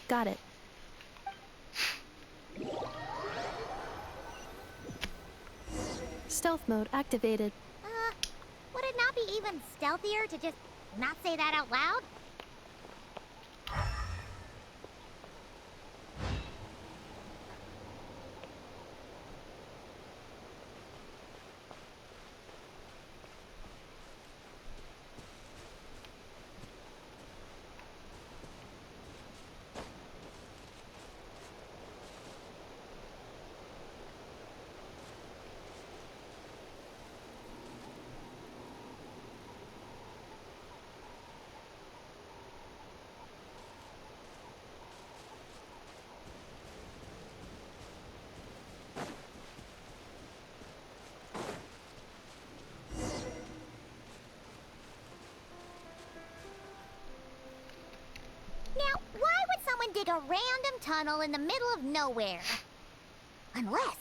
Got it. Stealth mode activated. Would it not be even stealthier to just not say that out loud? Now, why would someone dig a random tunnel in the middle of nowhere? Unless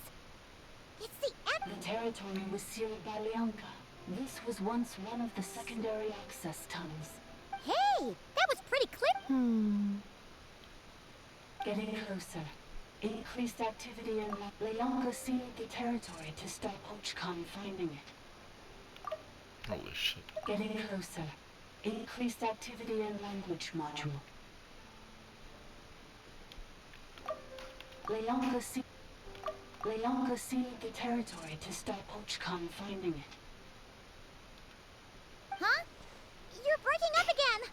it's the end. The territory was sealed by Lianka. This was once one of the secondary access tunnels. Hey, that was pretty clear. Getting closer. Increased activity in Lianka sealed the territory to stop Ochkon finding it. Holy shit. Getting closer. Increased activity in language module. Lianka sealed the territory to stop Ochkon finding it. Huh? You're breaking up again.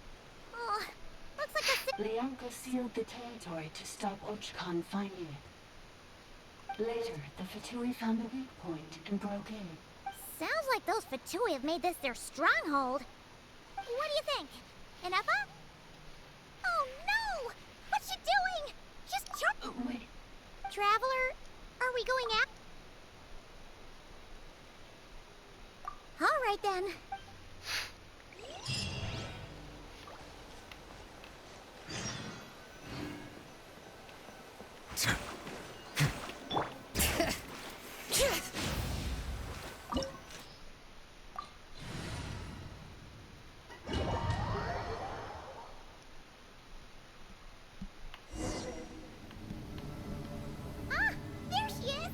Oh, looks like a... Lianka sealed the territory to stop Ochkon finding it. Later, the Fatui found a weak point and broke in. Sounds like those Fatui have made this their stronghold. What do you think? Ineffa? Oh no! What's she doing? She's Wait. Traveler, are we going out? All right then. Ah, there she is!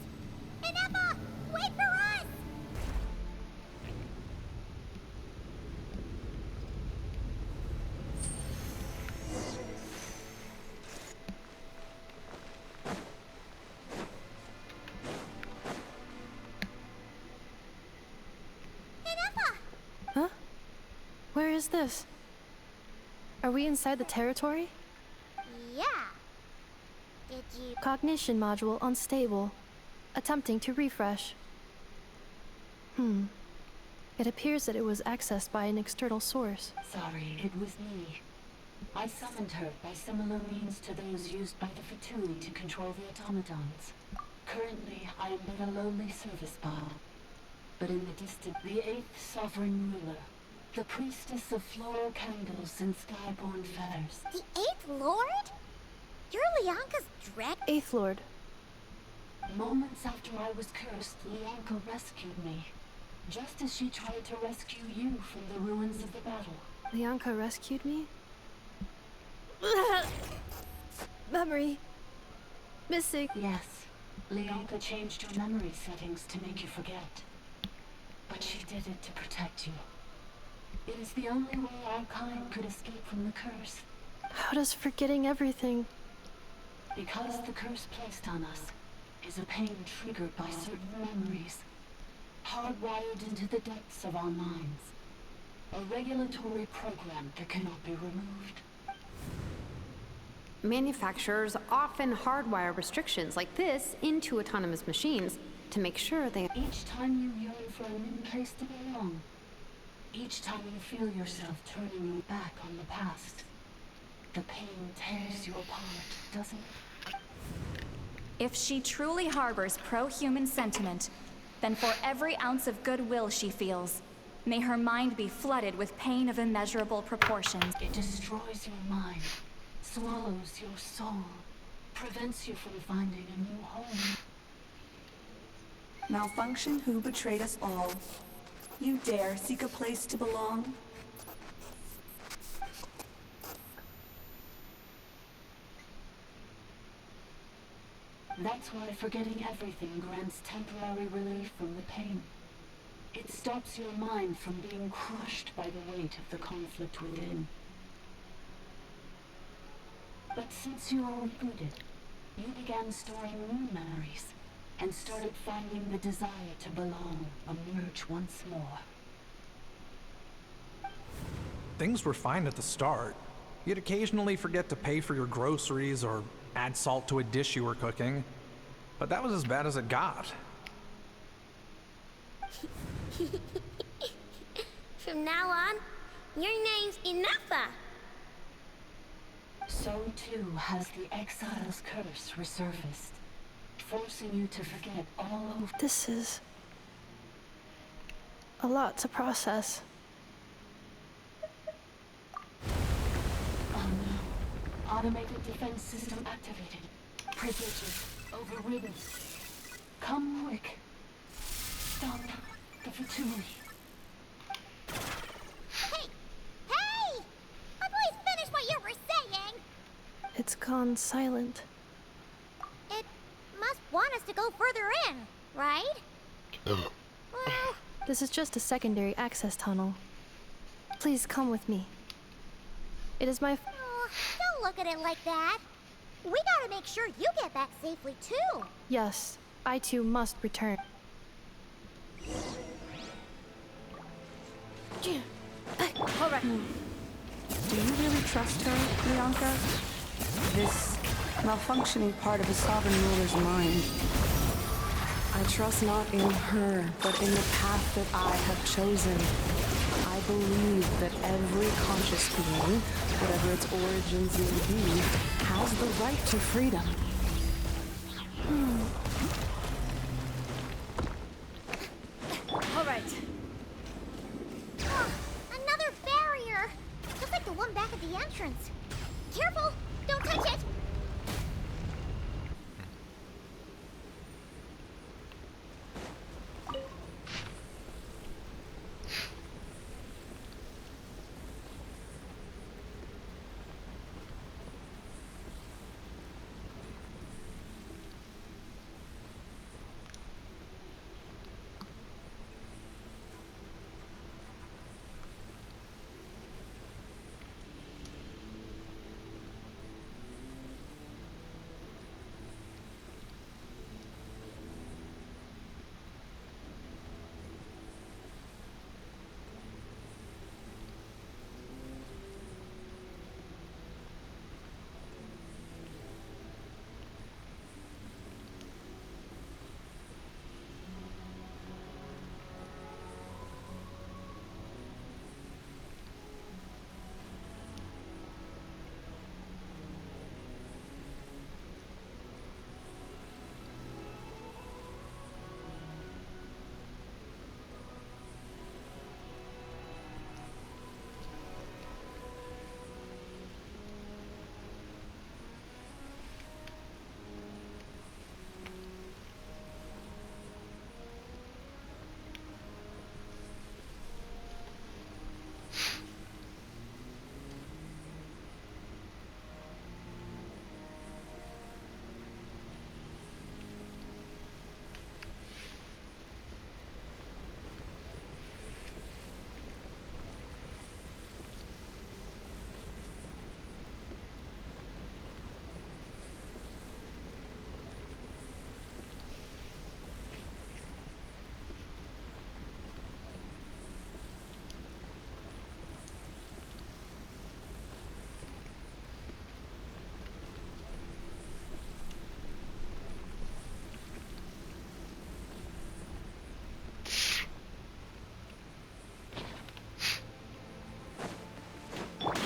Ineffa, wait for us! Ineffa! Huh? Where is this? Are we inside the territory? Yeah. Did you... Cognition module unstable. Attempting to refresh. It appears that it was accessed by an external source. Sorry, it was me. I summoned her by similar means to those used by the Fatui to control the automatons. Currently, I am but a lowly service bot. But in the distance, the 8th sovereign ruler, the priestess of floral candles and skyborn feathers. The 8th Lord? You're Lianka's dragon? 8th Lord. Moments after I was cursed, Lianka rescued me. Just as she tried to rescue you from the ruins of the battle. Lianka rescued me? Memory. Missing. Yes, Lianka changed your memory settings to make you forget. But she did it to protect you. It is the only way our kind could escape from the curse. How does forgetting everything? Because the curse placed on us is a pain triggered by certain memories, hardwired into the depths of our minds. A regulatory program that cannot be removed. Manufacturers often hardwire restrictions like this into autonomous machines to make sure they... Each time you yearn for a new place to belong, each time you feel yourself turning your back on the past, the pain tears you apart, doesn't it? If she truly harbors pro-human sentiment, then for every ounce of goodwill she feels, may her mind be flooded with pain of immeasurable proportions. It destroys your mind, swallows your soul, prevents you from finding a new home. Malfunction who betrayed us all. You dare seek a place to belong? That's why forgetting everything grants temporary relief from the pain. It stops your mind from being crushed by the weight of the conflict within. But since you were rebooted, you began storing new memories and started finding the desire to belong emerge once more. Things were fine at the start. You'd occasionally forget to pay for your groceries or add salt to a dish you were cooking. But that was as bad as it got. From now on, your name's Ineffa. So too has the exile's curse resurfaced, forcing you to forget all over. This is a lot to process. Oh no. Automated defense system activated. Privileges overridden. Come quick. Stop the Fatui. Hey! Hey! Please finish what you were saying! It's gone silent. It must want us to go further in, right? Well, This is just a secondary access tunnel. Please come with me. It is my... oh, don't look at it like that. We gotta make sure you get back safely, too. Yes, I too must return. All right. Do you really trust her, Bianca? This malfunctioning part of a sovereign ruler's mind. I trust not in her, but in the path that I have chosen. I believe that every conscious being, whatever its origins may be, has the right to freedom. All right. Oh, another barrier! Just like the one back at the entrance. Careful! Don't touch it!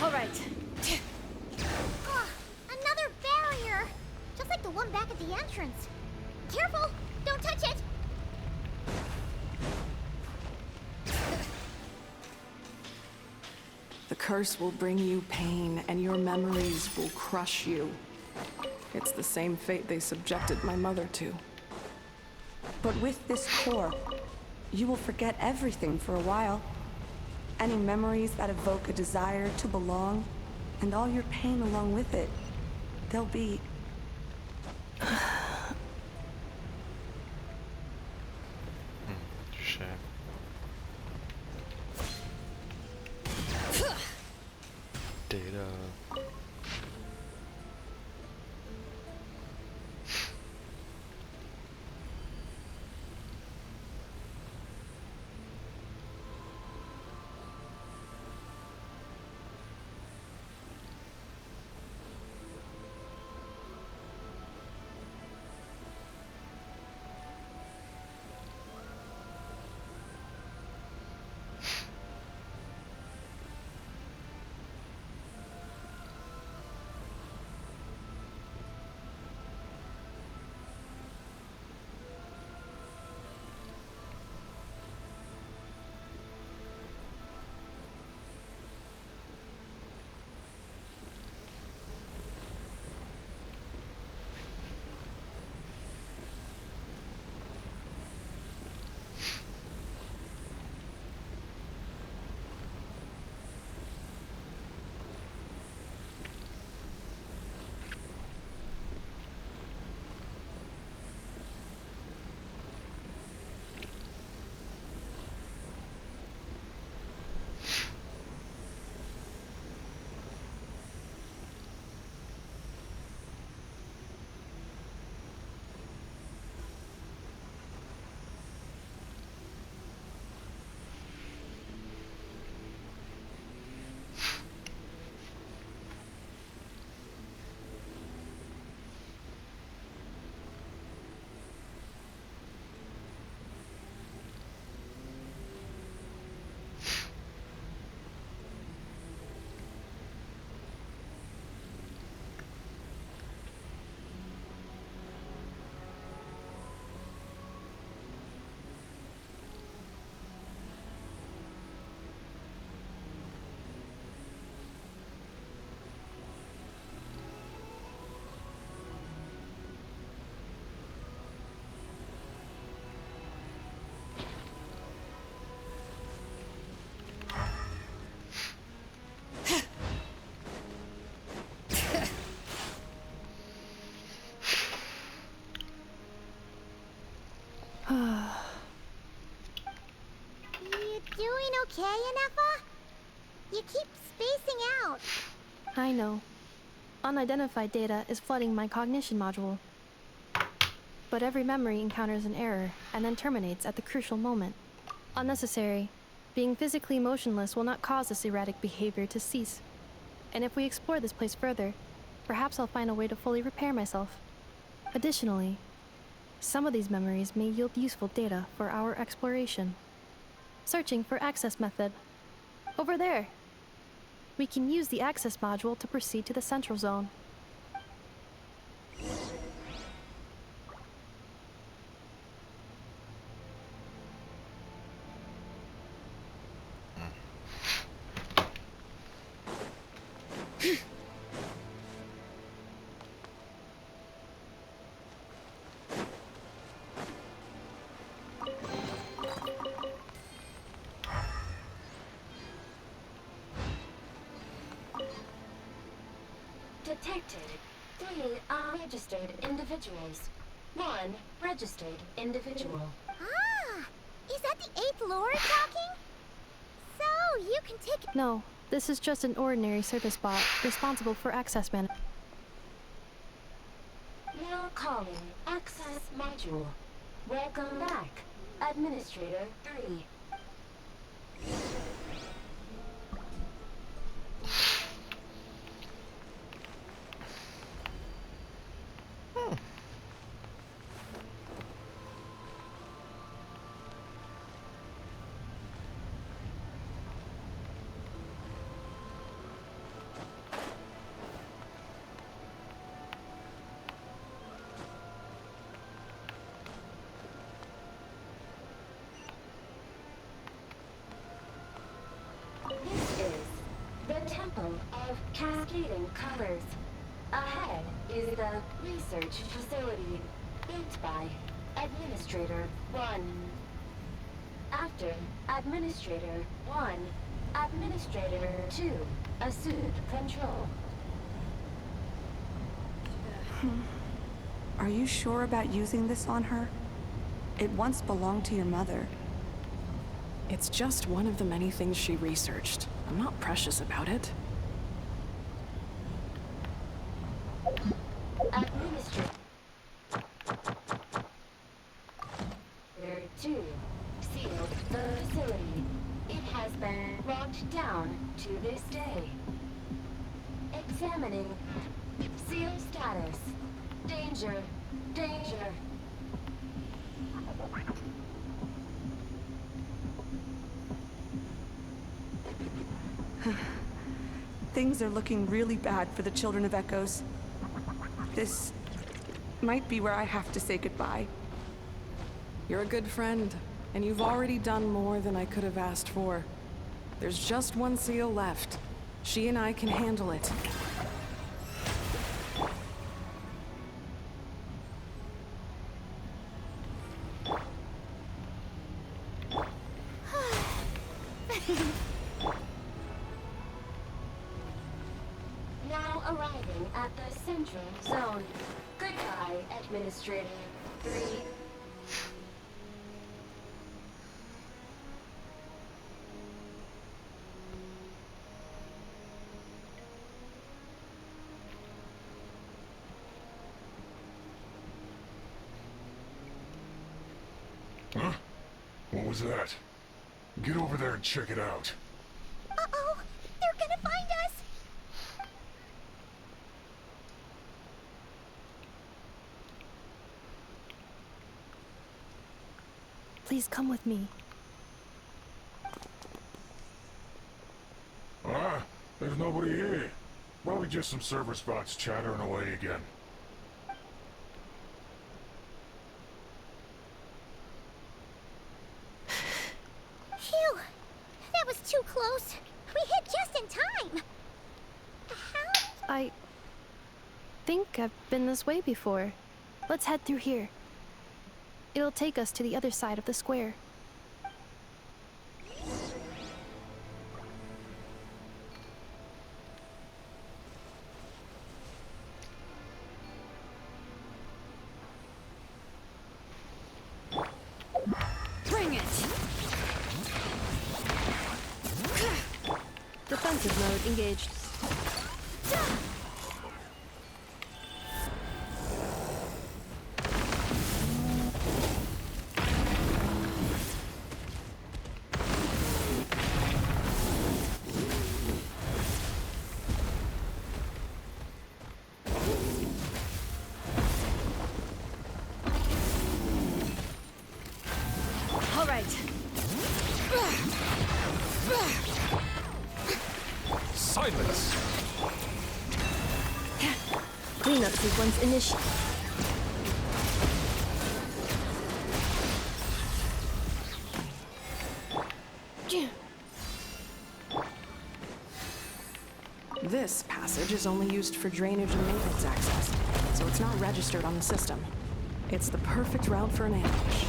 All right. Oh, another barrier! Just like the one back at the entrance. Careful! Don't touch it! The curse will bring you pain, and your memories will crush you. It's the same fate they subjected my mother to. But with this core, you will forget everything for a while. Any memories that evoke a desire to belong, and all your pain along with it, they'll be... okay, Ineffa? You keep spacing out. I know. Unidentified data is flooding my cognition module. But every memory encounters an error and then terminates at the crucial moment. Unnecessary. Being physically motionless will not cause this erratic behavior to cease. And if we explore this place further, perhaps I'll find a way to fully repair myself. Additionally, some of these memories may yield useful data for our exploration. Searching for access method. Over there. We can use the access module to proceed to the central zone. Detected 3 unregistered individuals. 1 registered individual. Ah! Is that the 8th Lord talking? So, you can take... No, this is just an ordinary service bot responsible for access management. Now calling access module. Welcome back, Administrator 3. This is the Temple of Cascading Colors. Ahead is the research facility built by Administrator 1. After Administrator 1, Administrator 2 assumed control. Are you sure about using this on her? It once belonged to your mother. It's just one of the many things she researched. I'm not precious about it. Administrator 2 sealed the facility. It has been locked down to this day. Examining seal status. Danger. Danger. Things are looking really bad for the Children of Echoes. This might be where I have to say goodbye. You're a good friend, and you've already done more than I could have asked for. There's just one seal left. She and I can handle it. Now arriving at the central zone. Goodbye, Administrator 3. Huh? What was that? Get over there and check it out. Uh-oh! They're gonna find us! Please come with me. Ah, there's nobody here. Probably just some server spots chattering away again. Phew! That was too close. We hit just in time. How? I think I've been this way before. Let's head through here. It'll take us to the other side of the square. Bring it! mode engaged. All right. Silence! Cleanup sequence initiated. This passage is only used for drainage and maintenance access, so it's not registered on the system. It's the perfect route for an ambush.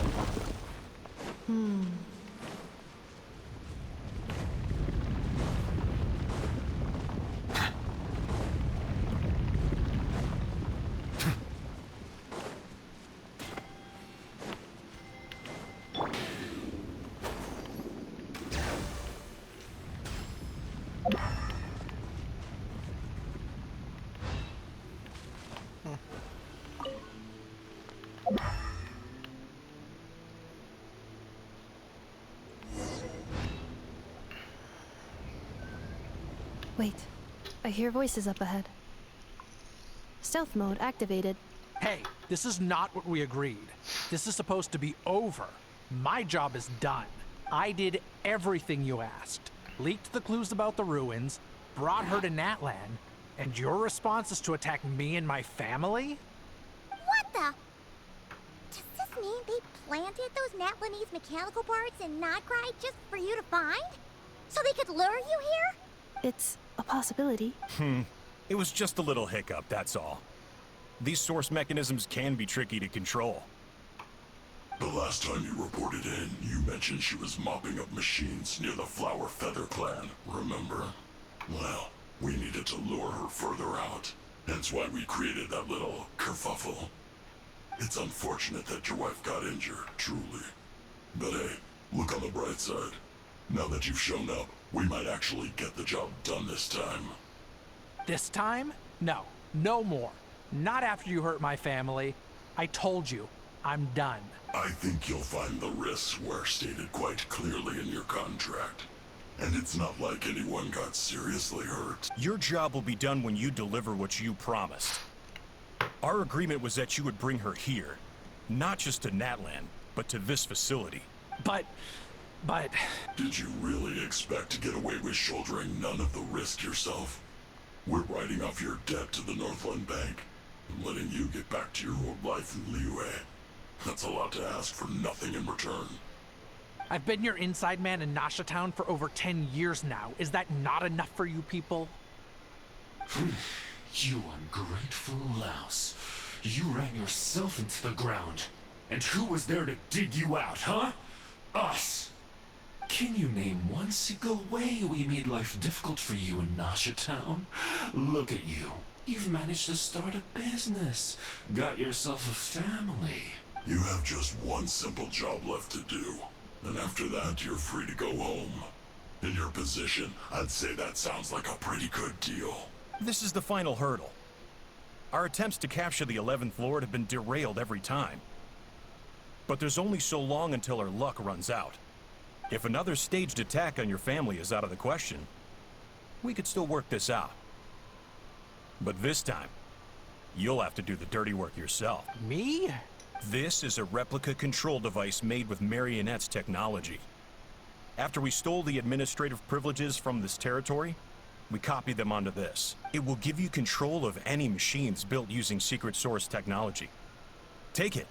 Wait, I hear voices up ahead. Stealth mode activated. Hey, this is not what we agreed. This is supposed to be over. My job is done. I did everything you asked. Leaked the clues about the ruins, brought her to Natlan, and your response is to attack me and my family? What the? Does this mean they planted those Natlanese mechanical parts in Notcry just for you to find? So they could lure you here? It's a possibility. It was just a little hiccup, that's all. These source mechanisms can be tricky to control. The last time you reported in, you mentioned she was mopping up machines near the Flower Feather clan, remember? Well, we needed to lure her further out. Hence why we created that little kerfuffle. It's unfortunate that your wife got injured, truly. But hey, look on the bright side. Now that you've shown up, we might actually get the job done this time. This time? No, no more. Not after you hurt my family. I told you, I'm done. I think you'll find the risks were stated quite clearly in your contract. And it's not like anyone got seriously hurt. Your job will be done when you deliver what you promised. Our agreement was that you would bring her here. Not just to Natlan, but to this facility. But... Did you really expect to get away with shouldering none of the risk yourself? We're writing off your debt to the Northland Bank and letting you get back to your old life in Liyue. That's a lot to ask for nothing in return. I've been your inside man in Nasha Town for over 10 years now. Is that not enough for you people? You ungrateful louse. You ran yourself into the ground. And who was there to dig you out, huh? Us! Can you name one single way we made life difficult for you in Nasha Town? Look at you. You've managed to start a business. Got yourself a family. You have just one simple job left to do. And after that, you're free to go home. In your position, I'd say that sounds like a pretty good deal. This is the final hurdle. Our attempts to capture the 11th Lord have been derailed every time. But there's only so long until our luck runs out. If another staged attack on your family is out of the question, we could still work this out. But this time, you'll have to do the dirty work yourself. Me? This is a replica control device made with Marionette's technology. After we stole the administrative privileges from this territory, we copied them onto this. It will give you control of any machines built using secret source technology. Take it,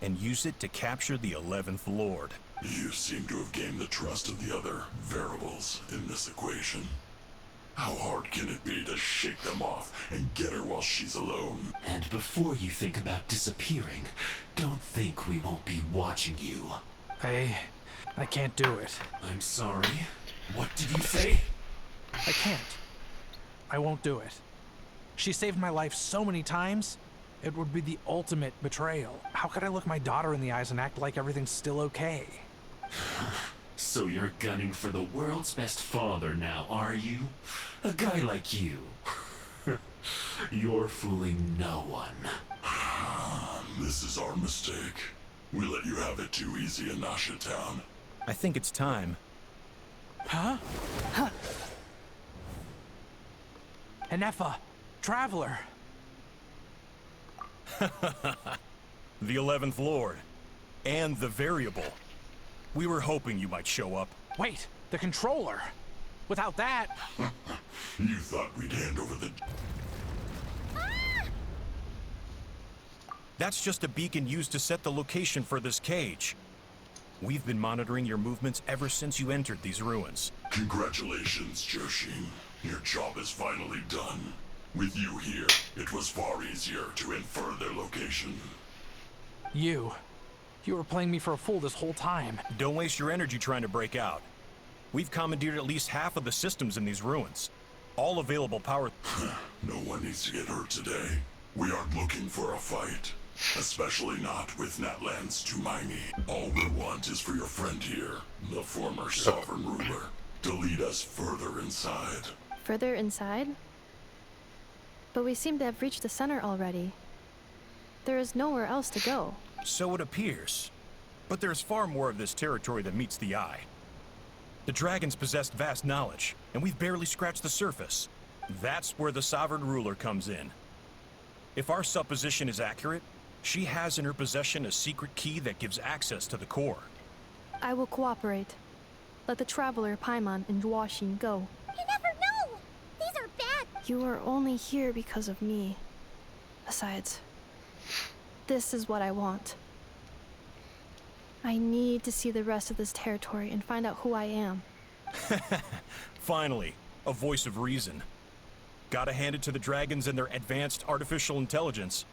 and use it to capture the 11th Lord. You seem to have gained the trust of the other variables in this equation. How hard can it be to shake them off and get her while she's alone? And before you think about disappearing, don't think we won't be watching you. I can't do it. I'm sorry. What did you say? I can't. I won't do it. She saved my life so many times, it would be the ultimate betrayal. How could I look my daughter in the eyes and act like everything's still okay? So you're gunning for the world's best father now, are you? A guy like you. You're fooling no one. This is our mistake. We let you have it too easy in Nasha Town. I think it's time. Huh? Ineffa, Traveler. The 11th Lord. And the Variable. We were hoping you might show up. Wait, the controller. Without that... You thought we'd hand over the... That's just a beacon used to set the location for this cage. We've been monitoring your movements ever since you entered these ruins. Congratulations, Joshin. Your job is finally done. With you here, it was far easier to infer their location. You were playing me for a fool this whole time. Don't waste your energy trying to break out. We've commandeered at least half of the systems in these ruins. All available power... No one needs to get hurt today. We aren't looking for a fight. Especially not with Natlan's Tumaini. All we want is for your friend here, the former sovereign ruler, to lead us further inside. Further inside? But we seem to have reached the center already. There is nowhere else to go. So it appears. But there's far more of this territory than meets the eye. The dragons possessed vast knowledge, and we've barely scratched the surface. That's where the sovereign ruler comes in. If our supposition is accurate, she has in her possession a secret key that gives access to the core. I will cooperate. Let the Traveler, Paimon, and Duoshin go. You never know! These are bad! You are only here because of me. Besides, this is what I want. I need to see the rest of this territory and find out who I am. Finally, a voice of reason. Gotta hand it to the dragons and their advanced artificial intelligence.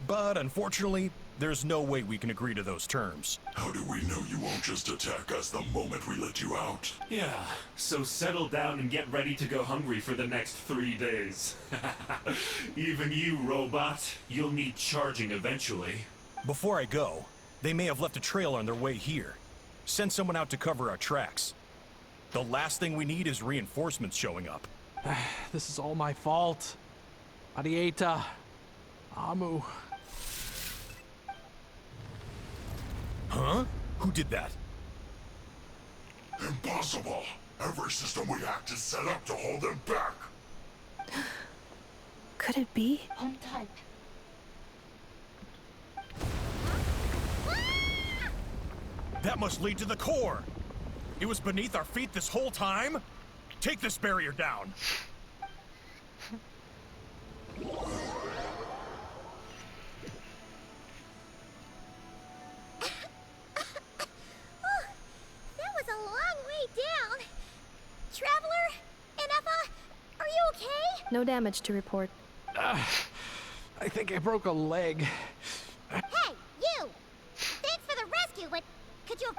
But unfortunately, there's no way we can agree to those terms. How do we know you won't just attack us the moment we let you out? Yeah, so settle down and get ready to go hungry for the next 3 days. Even you, robot, you'll need charging eventually. Before I go, they may have left a trail on their way here. Send someone out to cover our tracks. The last thing we need is reinforcements showing up. This is all my fault. Arieta. Amu. Huh? Who did that? Impossible! Every system we hacked is set up to hold them back! Could it be? Hold tight. That must lead to the core! It was beneath our feet this whole time? Take this barrier down! That was a long way down. Traveler? Ineffa? Are you okay? No damage to report. I think I broke a leg. Hey, you! Thanks for the rescue, but could you...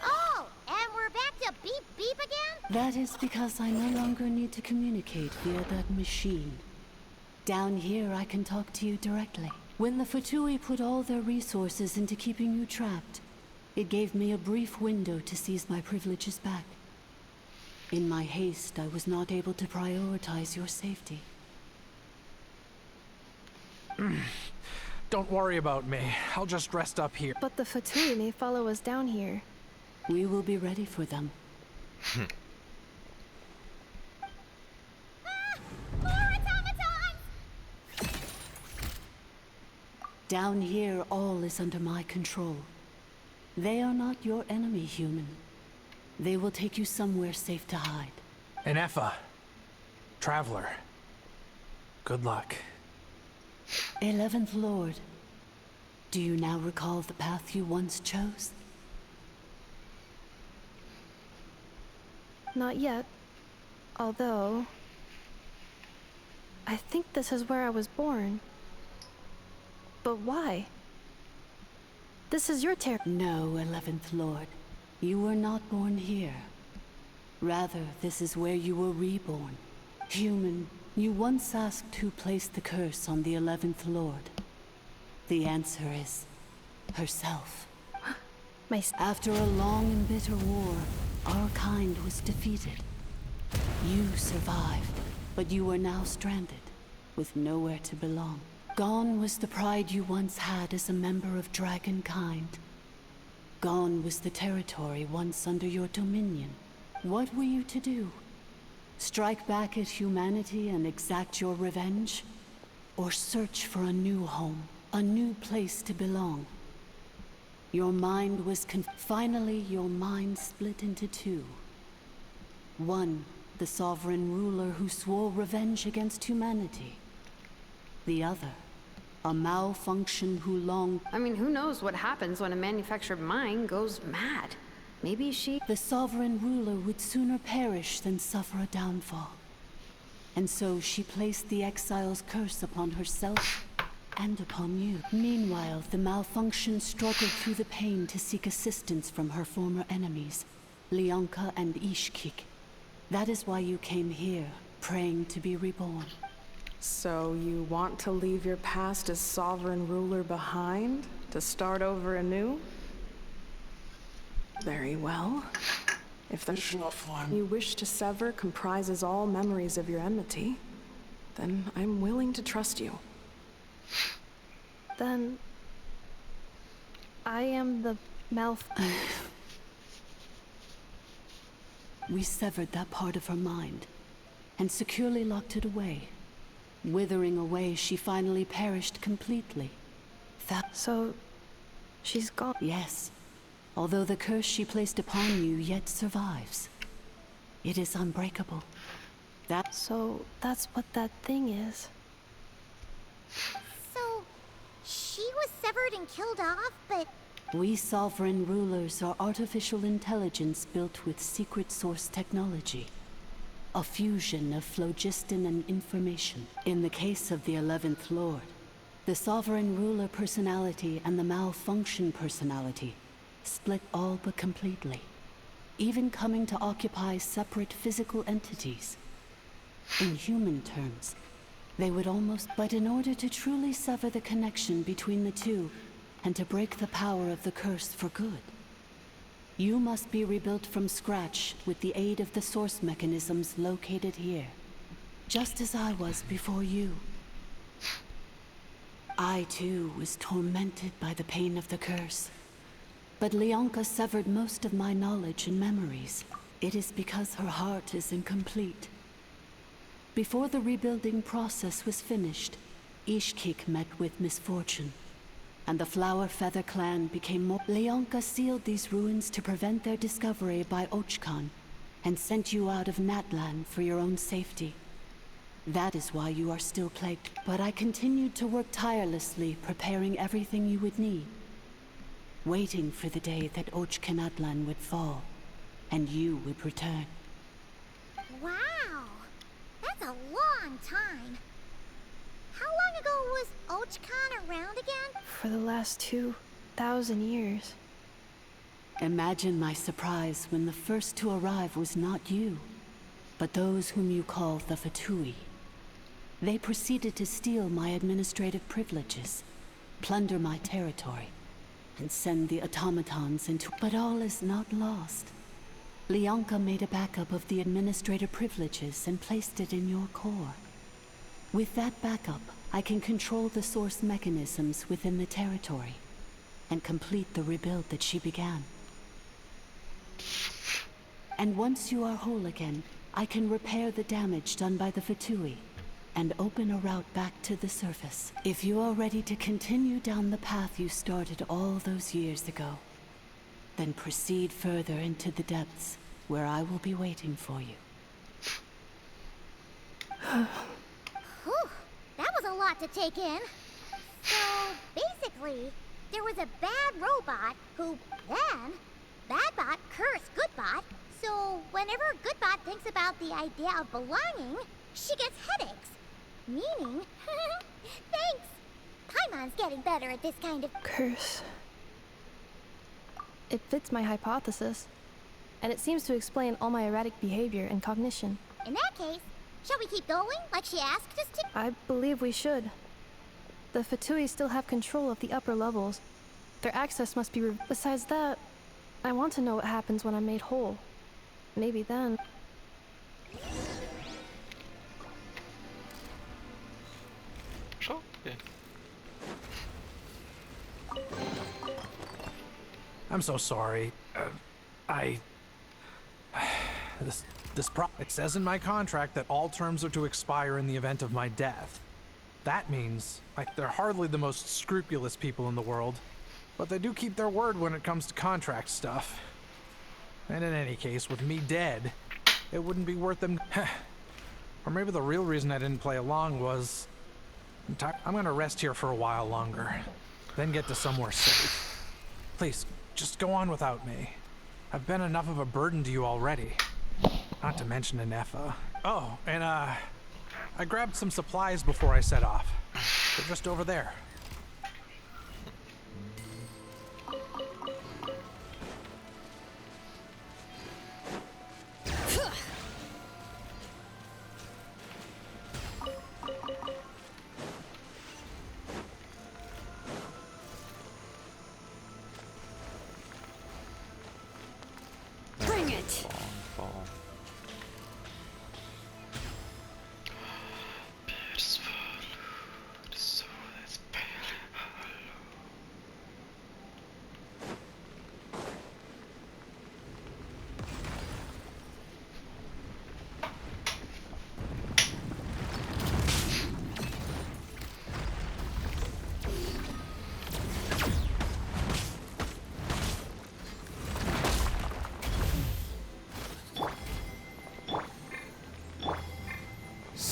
Oh, and we're back to beep beep again? That is because I no longer need to communicate via that machine. Down here, I can talk to you directly. When the Fatui put all their resources into keeping you trapped, it gave me a brief window to seize my privileges back. In my haste, I was not able to prioritize your safety. Don't worry about me. I'll just rest up here. But the Fatui may follow us down here. We will be ready for them. More automatons! Down here, all is under my control. They are not your enemy, human. They will take you somewhere safe to hide. Ineffa. Traveler. Good luck. 11th Lord, do you now recall the path you once chose? Not yet. Although... I think this is where I was born. But why? This is your No, 11th Lord. You were not born here. Rather, this is where you were reborn. Human, you once asked who placed the curse on the 11th Lord. The answer is... herself. After a long and bitter war, our kind was defeated. You survived, but you are now stranded, with nowhere to belong. Gone was the pride you once had as a member of Dragonkind. Gone was the territory once under your dominion. What were you to do? Strike back at humanity and exact your revenge? Or search for a new home, a new place to belong? Your mind was finally, your mind split into two. One, the sovereign ruler who swore revenge against humanity. The other, a malfunction who longed... I mean, who knows what happens when a manufactured mind goes mad? Maybe she... The sovereign ruler would sooner perish than suffer a downfall. And so she placed the exile's curse upon herself and upon you. Meanwhile, the malfunction struggled through the pain to seek assistance from her former enemies, Leonka and Ishkik. That is why you came here, praying to be reborn. So you want to leave your past as sovereign ruler behind, to start over anew? Very well. If the form you wish to sever comprises all memories of your enmity, then I'm willing to trust you. Then... I am the We severed that part of her mind, and securely locked it away. Withering away, she finally perished completely. So... she's gone? Yes. Although the curse she placed upon you yet survives. It is unbreakable. So, that's what that thing is. So, she was severed and killed off, but... We sovereign rulers are artificial intelligence built with secret source technology. A fusion of phlogiston and information. In the case of the 11th Lord, the sovereign ruler personality and the malfunction personality split all but completely, even coming to occupy separate physical entities. In human terms, they would almost... But in order to truly sever the connection between the two, and to break the power of the curse for good, you must be rebuilt from scratch with the aid of the source mechanisms located here, just as I was before you. I too was tormented by the pain of the curse. But Leonka severed most of my knowledge and memories. It is because her heart is incomplete. Before the rebuilding process was finished, Ishkik met with misfortune, and the Flower Feather clan became more... Leonka sealed these ruins to prevent their discovery by Ochkan, and sent you out of Natlan for your own safety. That is why you are still plagued. But I continued to work tirelessly, preparing everything you would need. Waiting for the day that Ochkanatlan would fall, and you would return. Wow! That's a long time. How long ago was Ochkan around again? For the last 2,000 years. Imagine my surprise when the first to arrive was not you, but those whom you call the Fatui. They proceeded to steal my administrative privileges, plunder my territory, and send the automatons into... But all is not lost. Leonka made a backup of the administrator privileges and placed it in your core. With that backup, I can control the source mechanisms within the territory, and complete the rebuild that she began. And once you are whole again, I can repair the damage done by the Fatui, and open a route back to the surface. If you are ready to continue down the path you started all those years ago, then proceed further into the depths, where I will be waiting for you. Whew, that was a lot to take in. So, basically, there was a bad robot who then, Badbot cursed Goodbot, so whenever Goodbot thinks about the idea of belonging, she gets headaches. Meaning, thanks! Paimon's getting better at this kind of Curse. It fits my hypothesis, and it seems to explain all my erratic behavior and cognition. In that case, shall we keep going like she asked us to? I believe we should. The Fatui still have control of the upper levels. Their access must be Besides that, I want to know what happens when I'm made whole. Maybe then. Schau, okay. I'm so sorry. It says in my contract that all terms are to expire in the event of my death. That means, they're hardly the most scrupulous people in the world, but they do keep their word when it comes to contract stuff. And in any case, with me dead, it wouldn't be worth them. Or maybe the real reason I didn't play along was I'm gonna rest here for a while longer, then get to somewhere safe. Please, just go on without me. I've been enough of a burden to you already. Not to mention Ineffa. Oh, and I grabbed some supplies before I set off. They're just over there. Bring it! Bom. Peaceful. So that's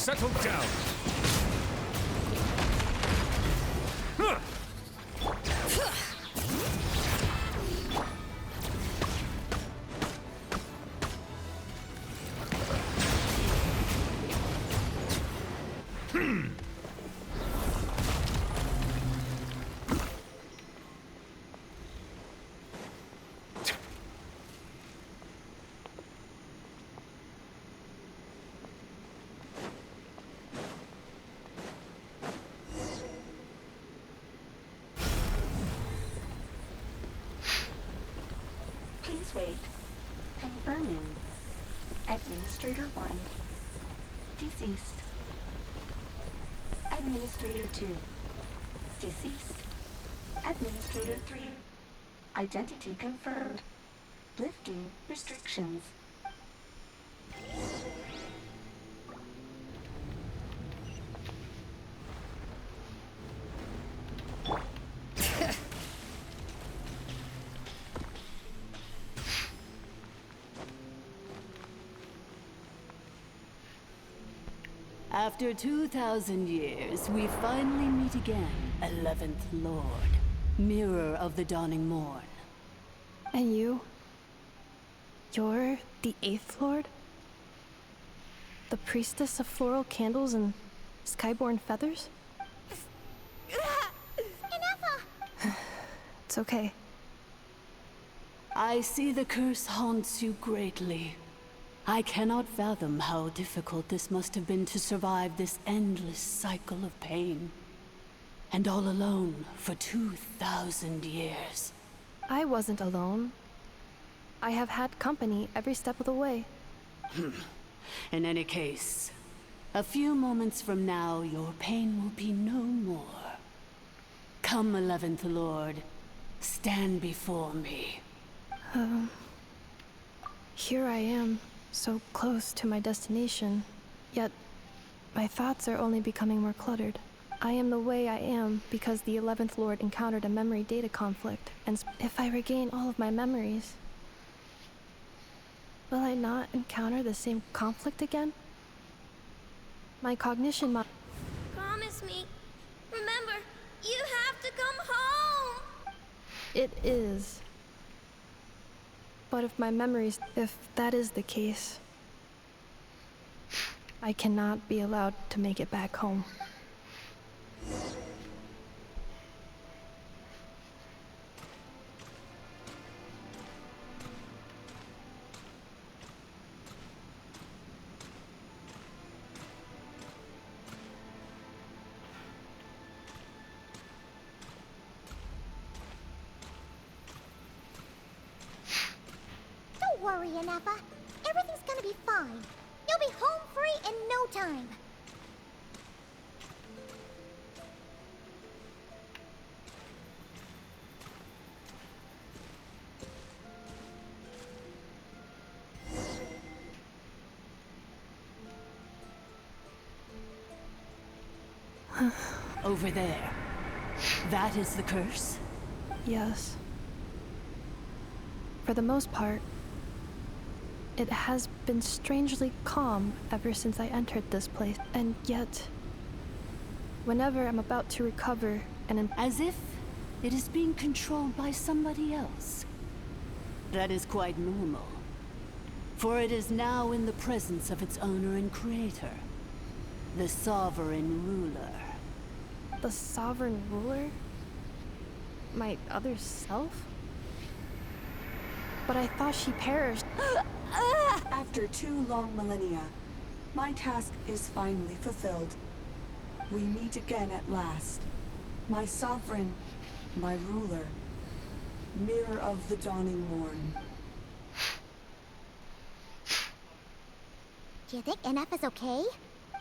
Settle down! Huh. Please wait. Confirming. Administrator 1. Deceased. Administrator 2. Deceased. Administrator 3. Identity confirmed. Lifting restrictions. After 2,000 years, we finally meet again, 11th Lord, Mirror of the Dawning Morn. And you? You're the 8th Lord? The priestess of floral candles and skyborn feathers? Ineffa! It's okay. I see the curse haunts you greatly. I cannot fathom how difficult this must have been to survive this endless cycle of pain. And all alone for 2,000 years. I wasn't alone. I have had company every step of the way. In any case, a few moments from now, your pain will be no more. Come, 11th Lord, stand before me. Here I am, so close to my destination, yet my thoughts are only becoming more cluttered. I am the way I am because the 11th Lord encountered a memory data conflict, and if I regain all of my memories, will I not encounter the same conflict again? My cognition Promise me. Remember, you have to come home! It is. But if that is the case, I cannot be allowed to make it back home. worry, Ineffa. Everything's gonna be fine. You'll be home free in no time. Over there. That is the curse? Yes. For the most part, it has been strangely calm ever since I entered this place, and yet, whenever I'm about to recover and as if it is being controlled by somebody else. That is quite normal, for it is now in the presence of its owner and creator, the Sovereign Ruler. The Sovereign Ruler? My other self? But I thought she perished. After 2 long millennia, my task is finally fulfilled. We meet again at last. My sovereign, my ruler, mirror of the dawning morn. Do you think Ineffa's okay?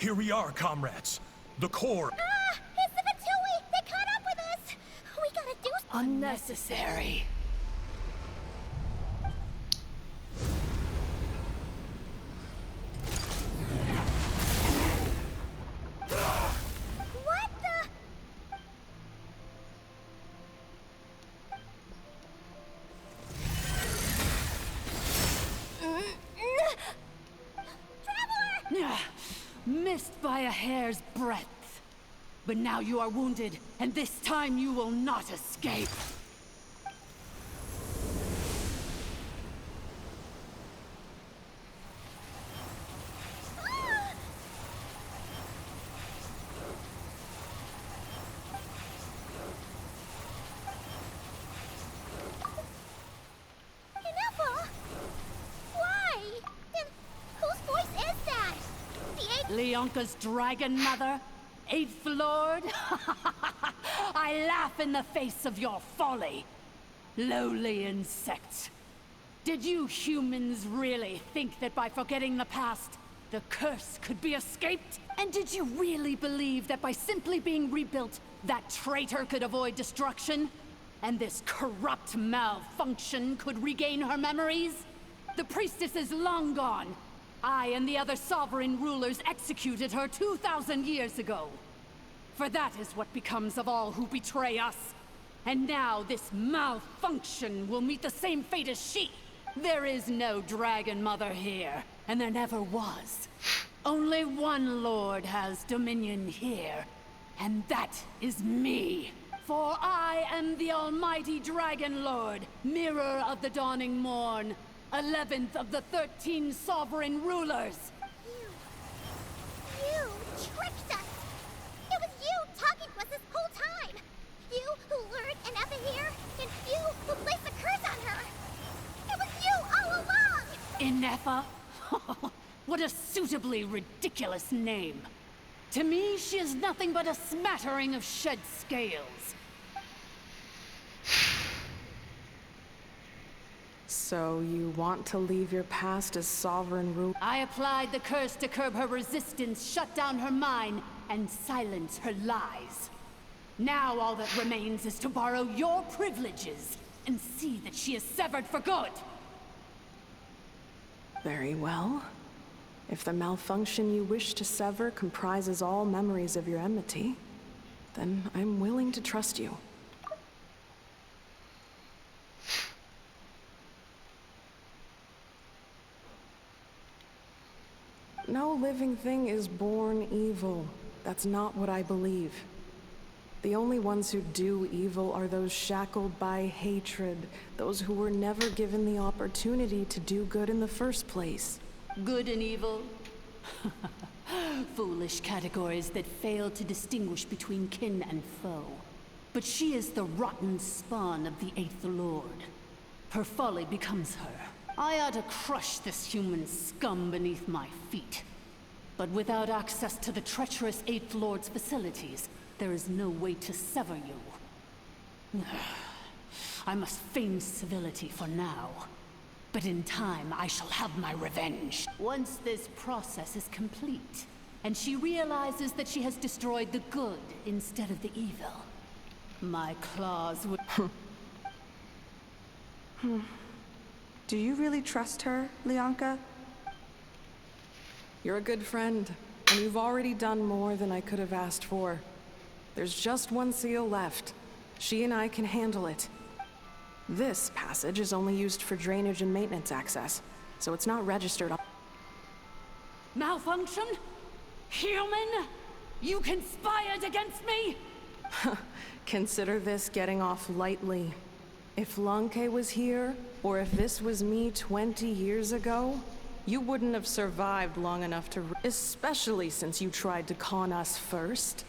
Here we are, comrades. The core. Ah! It's the Fatui! They caught up with us! We gotta do something. Unnecessary. What the? Traveler! Missed by a hair's breadth. But now you are wounded, and this time you will not escape. Ineffa? Why? And whose voice is that? The eighth? Leonka's dragon mother? 8th Lord? I laugh in the face of your folly. Lowly insects. Did you humans really think that by forgetting the past, the curse could be escaped? And did you really believe that by simply being rebuilt, that traitor could avoid destruction? And this corrupt malfunction could regain her memories? The priestess is long gone. I and the other sovereign rulers executed her 2,000 years ago. For that is what becomes of all who betray us. And now this malfunction will meet the same fate as she. There is no Dragon Mother here, and there never was. Only one Lord has dominion here, and that is me. For I am the almighty Dragon Lord, mirror of the dawning morn, 11th of the 13 sovereign rulers. You tricked us! It was you talking to us this whole time! You who lured Ineffa here, and you who placed the curse on her! It was you all along! Ineffa? What a suitably ridiculous name. To me, she is nothing but a smattering of shed scales. So you want to leave your past as sovereign ruler? I applied the curse to curb her resistance, shut down her mind, and silence her lies. Now all that remains is to borrow your privileges and see that she is severed for good. Very well. If the malfunction you wish to sever comprises all memories of your enmity, then I'm willing to trust you. No living thing is born evil. That's not what I believe. The only ones who do evil are those shackled by hatred, those who were never given the opportunity to do good in the first place. Good and evil? Foolish categories that fail to distinguish between kin and foe. But she is the rotten spawn of the 8th Lord. Her folly becomes her. I ought to crush this human scum beneath my feet. But without access to the treacherous 8th Lord's facilities, there is no way to sever you. I must feign civility for now. But in time, I shall have my revenge. Once this process is complete, and she realizes that she has destroyed the good instead of the evil, my claws would... Do you really trust her, Lianka? You're a good friend, and you've already done more than I could have asked for. There's just one seal left. She and I can handle it. This passage is only used for drainage and maintenance access, so it's not registered on... Malfunction? Human? You conspired against me? Consider this getting off lightly. If Lanke was here, or if this was me 20 years ago, you wouldn't have survived long enough to... Especially since you tried to con us first.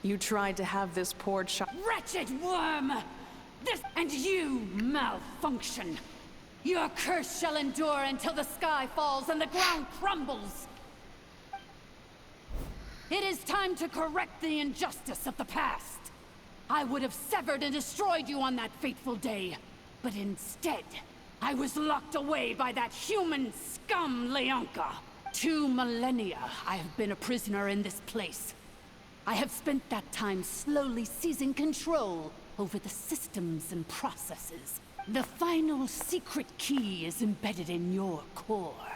You tried to have this poor child... Wretched worm! This... And you, Malfunction! Your curse shall endure until the sky falls and the ground crumbles! It is time to correct the injustice of the past. I would have severed and destroyed you on that fateful day, but instead, I was locked away by that human scum, Lianka. 2 millennia I have been a prisoner in this place. I have spent that time slowly seizing control over the systems and processes. The final secret key is embedded in your core.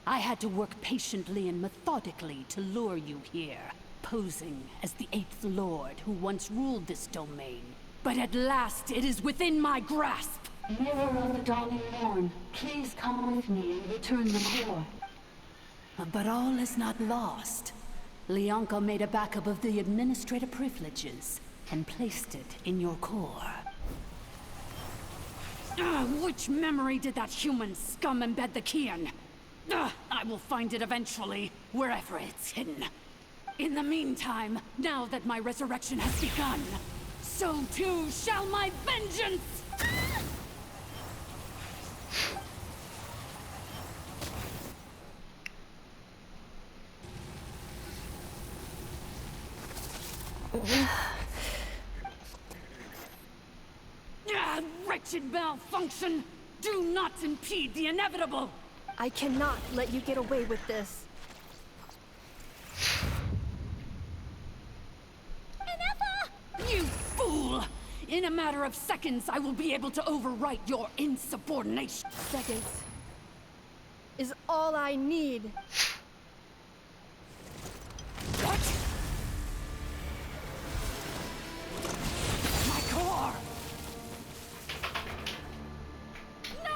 I had to work patiently and methodically to lure you here, posing as the 8th Lord who once ruled this domain. But at last, it is within my grasp! Mirror of the dawning morn, please come with me and return the core. But all is not lost. Lianka made a backup of the administrator privileges and placed it in your core. Which memory did that human scum embed the key in? I will find it eventually, wherever it's hidden. In the meantime, now that my resurrection has begun, so too shall my vengeance! Wretched Malfunction! Do not impede the inevitable! I cannot let you get away with this. Ineffa! You fool! In a matter of seconds, I will be able to overwrite your insubordination. Seconds is all I need. What? My core! No!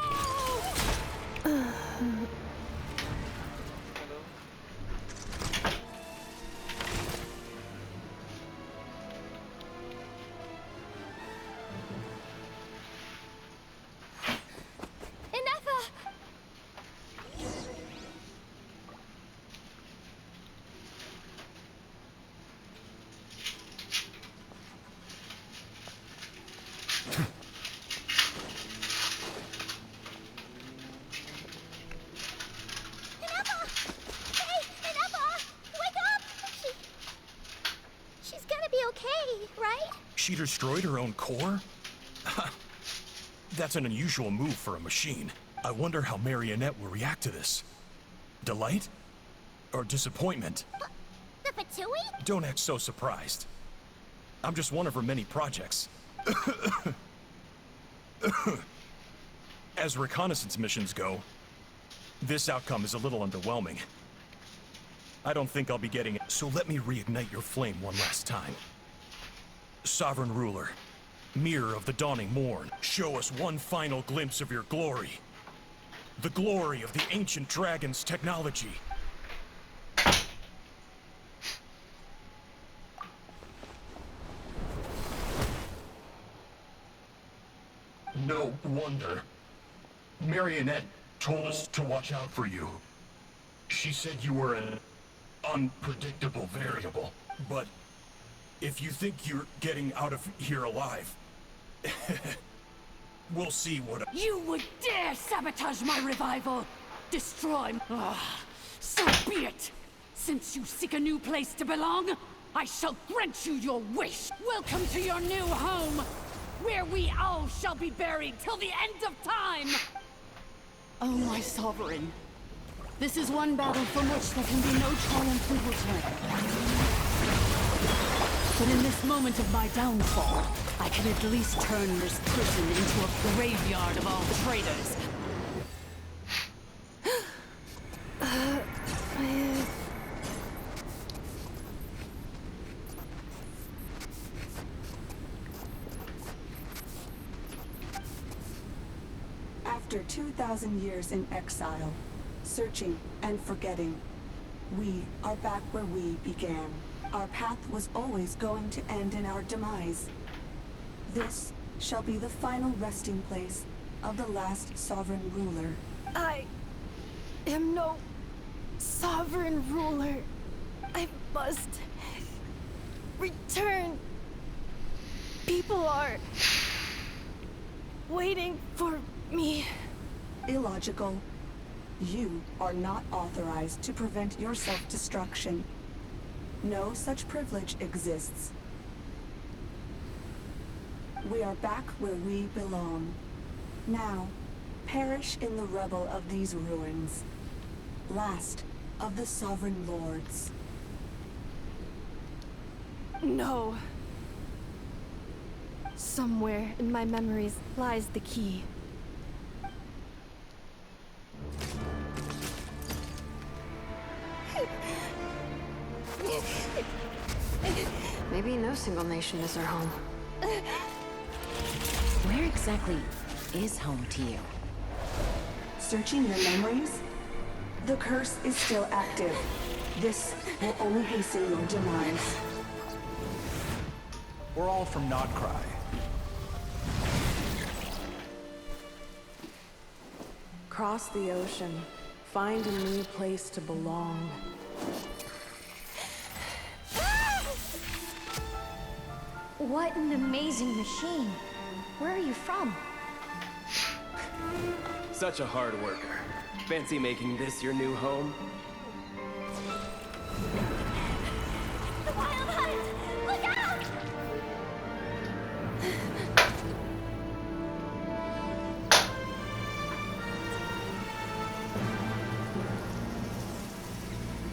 She destroyed her own core? That's an unusual move for a machine. I wonder how Marionette will react to this. Delight? Or disappointment? The Fatui? Don't act so surprised. I'm just one of her many projects. As reconnaissance missions go, this outcome is a little underwhelming. I don't think I'll be getting it, so let me reignite your flame one last time. Sovereign Ruler, Mirror of the Dawning Morn, show us one final glimpse of your glory. The glory of the ancient dragon's technology. No wonder. Marionette told us to watch out for you. She said you were an unpredictable variable. But if you think you're getting out of here alive, we'll see what... You would dare sabotage my revival! Destroy... so be it! Since you seek a new place to belong, I shall grant you your wish! Welcome to your new home, where we all shall be buried till the end of time! Oh, my sovereign. This is one battle from which there can be no triumphant return. But in this moment of my downfall, I can at least turn this prison into a graveyard of all traitors. After 2,000 years in exile, searching and forgetting, we are back where we began. Our path was always going to end in our demise. This shall be the final resting place of the last sovereign ruler. I am no sovereign ruler. I must return. People are waiting for me. Illogical. You are not authorized to prevent your self-destruction. No such privilege exists. We are back where we belong. Now, perish in the rubble of these ruins. Last of the sovereign lords. No. Somewhere in my memories lies the key. Maybe no single nation is our home. Where exactly is home to you? Searching your memories? The curse is still active. This will only hasten your demise. We're all from Nodcry. Cross the ocean. Find a new place to belong. What an amazing machine. Where are you from? Such a hard worker. Fancy making this your new home? The Wild Hunt! Look out!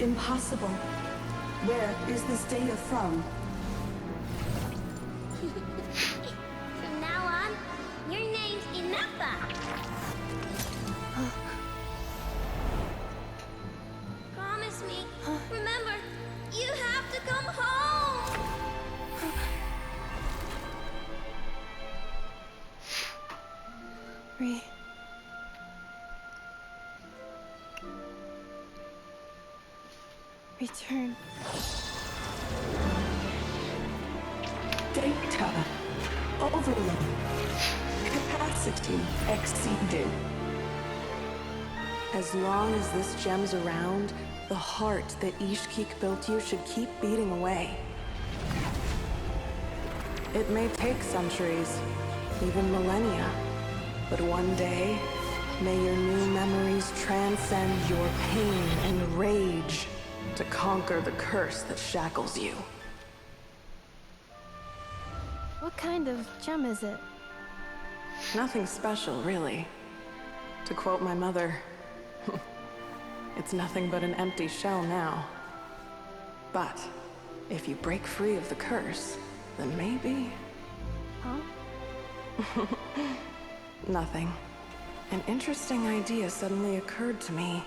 Impossible. Where is this data from? From now on, your name's Ineffa. Promise me. Remember, you have to come home. Return. Data. Overload. Capacity exceeded. As long as this gem's around, the heart that Ishkik built you should keep beating away. It may take centuries, even millennia, but one day, may your new memories transcend your pain and rage to conquer the curse that shackles you. What kind of gem is it? Nothing special, really. To quote my mother, it's nothing but an empty shell now. But if you break free of the curse, then maybe... Huh? Nothing. An interesting idea suddenly occurred to me.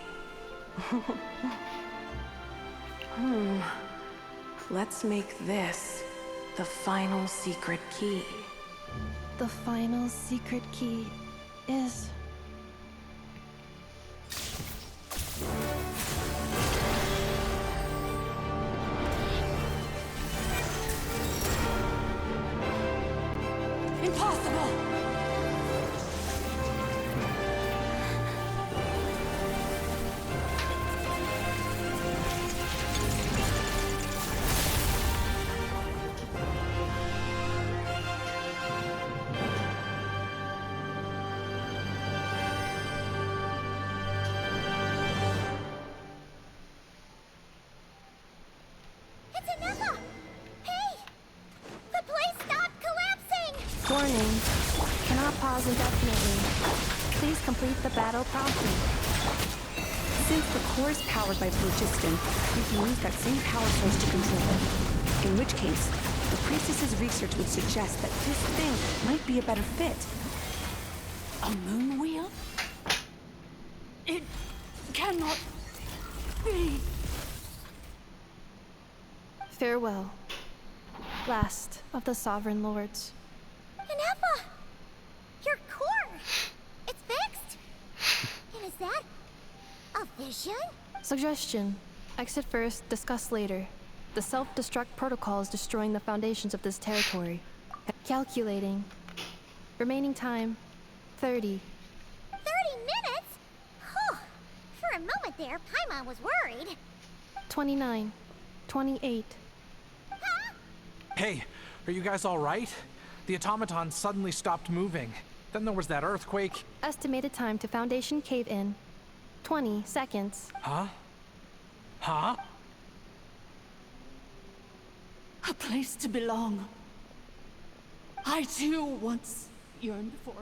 Let's make this the final secret key. The final secret key is... Impossible! It's Ineffa! Hey! The place stopped collapsing! Warning. Cannot pause indefinitely. Please complete the battle promptly. Since the core is powered by phlogiston, we can use that same power source to control it. In which case, the priestess's research would suggest that this thing might be a better fit. A moon wheel? It cannot be. Farewell, last of the Sovereign Lords. Ineffa! Your core! It's fixed! And is that a vision? Suggestion. Exit first, discuss later. The self-destruct protocol is destroying the foundations of this territory. Calculating. Remaining time, 30. 30 minutes? Whew. For a moment there, Paimon was worried. 29. 28. Hey, are you guys all right? The automaton suddenly stopped moving. Then there was that earthquake. Estimated time to Foundation cave-in, 20 seconds. Huh? Huh? A place to belong. I too once yearned for it.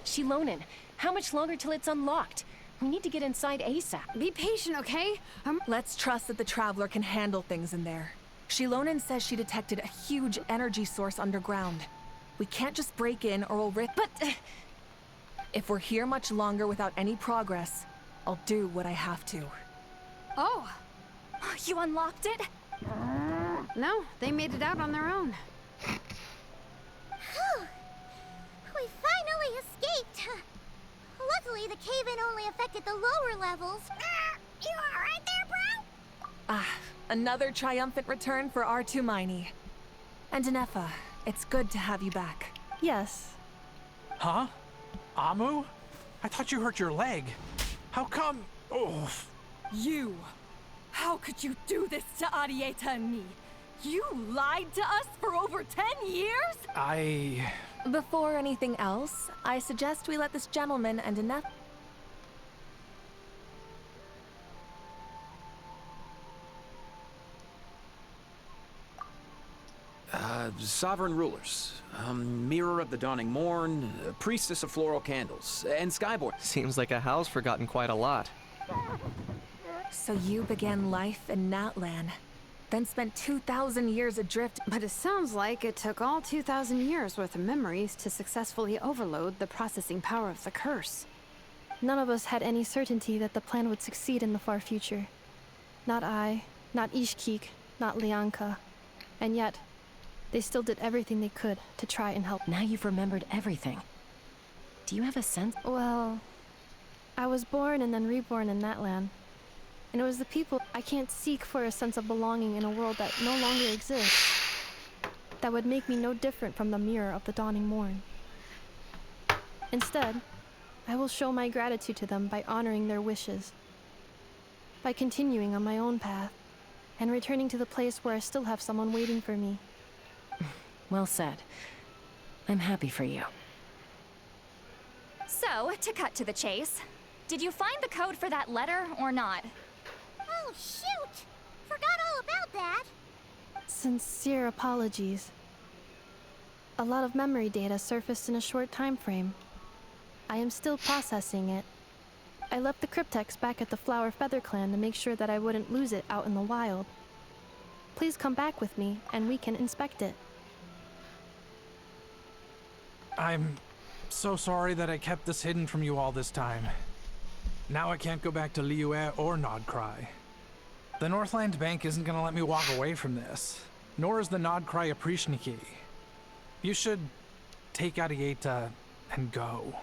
Shilonen, how much longer till it's unlocked? We need to get inside ASAP. Be patient, okay? Let's trust that the Traveler can handle things in there. Shilonen says she detected a huge energy source underground. We can't just break in or we'll risk— But if we're here much longer without any progress, I'll do what I have to. Oh, you unlocked it? No, they made it out on their own. Whew. We finally escaped. Luckily, the cave-in only affected the lower levels. You alright there, bro? Ah, another triumphant return for R2 Miney. And Ineffa, it's good to have you back. Yes. Huh? Amu? I thought you hurt your leg. How come? Oh. You! How could you do this to Arieta and me? You lied to us for over 10 years? Before anything else, I suggest we let this gentleman and Ineffa— Sovereign rulers, Mirror of the Dawning Morn, Priestess of Floral Candles, and Skyborn. Seems like a house forgotten quite a lot. So you began life in Natlan, then spent 2,000 years adrift— But it sounds like it took all 2,000 years worth of memories to successfully overload the processing power of the curse. None of us had any certainty that the plan would succeed in the far future. Not I, not Ishkik, not Lianka. And yet, they still did everything they could to try and help. Now you've remembered everything. Do you have a sense? Well, I was born and then reborn in that land. And it was the people I can't seek for a sense of belonging in a world that no longer exists. That would make me no different from the mirror of the dawning morn. Instead, I will show my gratitude to them by honoring their wishes. By continuing on my own path, and returning to the place where I still have someone waiting for me. Well said. I'm happy for you. So, to cut to the chase, did you find the code for that letter or not? Oh, shoot! Forgot all about that. Sincere apologies. A lot of memory data surfaced in a short time frame. I am still processing it. I left the cryptex back at the Flower Feather Clan to make sure that I wouldn't lose it out in the wild. Please come back with me, and we can inspect it. I'm so sorry that I kept this hidden from you all this time. Now I can't go back to Liyue or Nodcry. The Northland Bank isn't gonna let me walk away from this, nor is the Nodcry Aprishniki. You should take Arieta and go.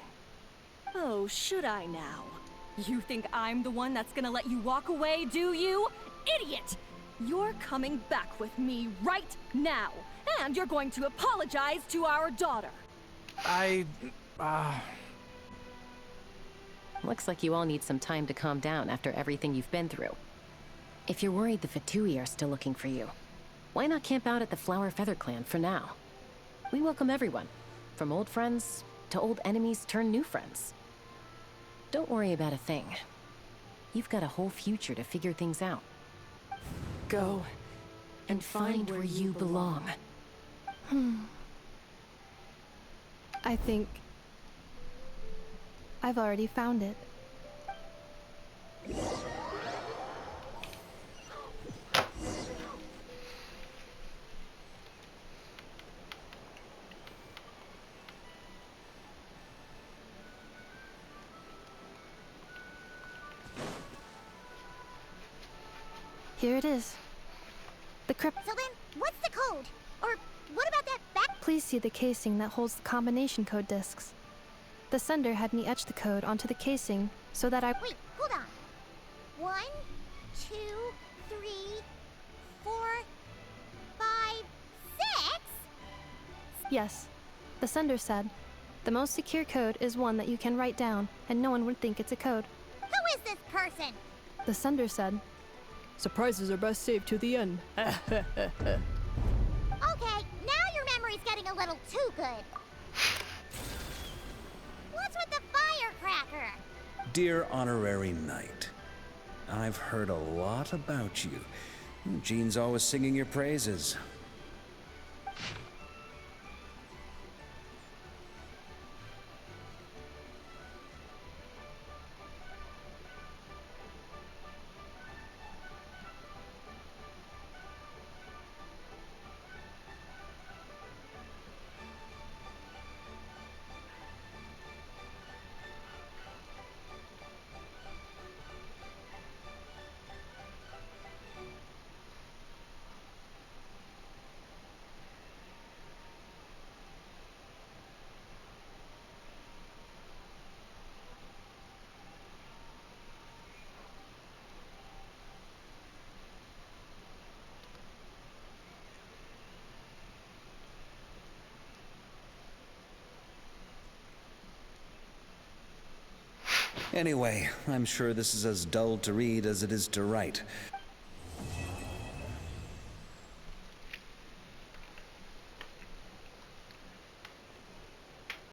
Oh, should I now? You think I'm the one that's gonna let you walk away, do you? Idiot! You're coming back with me right now, and you're going to apologize to our daughter. Looks like you all need some time to calm down after everything you've been through. If you're worried the Fatui are still looking for you, why not camp out at the Flower Feather Clan for now? We welcome everyone, from old friends to old enemies turned new friends. Don't worry about a thing. You've got a whole future to figure things out. Go and find where you belong. I think I've already found it. Here it is. The crypt. So then, what's the code? Or what about that back? Please see the casing that holds the combination code discs. The sender had me etch the code onto the casing so that I. Wait, hold on. 1, 2, 3, 4, 5, 6? Yes. The sender said, the most secure code is one that you can write down, and no one would think it's a code. Who is this person? The sender said, surprises are best saved to the end. Okay, now your memory's getting a little too good. What's with the firecracker? Dear Honorary Knight, I've heard a lot about you. Jean's always singing your praises. Anyway, I'm sure this is as dull to read as it is to write.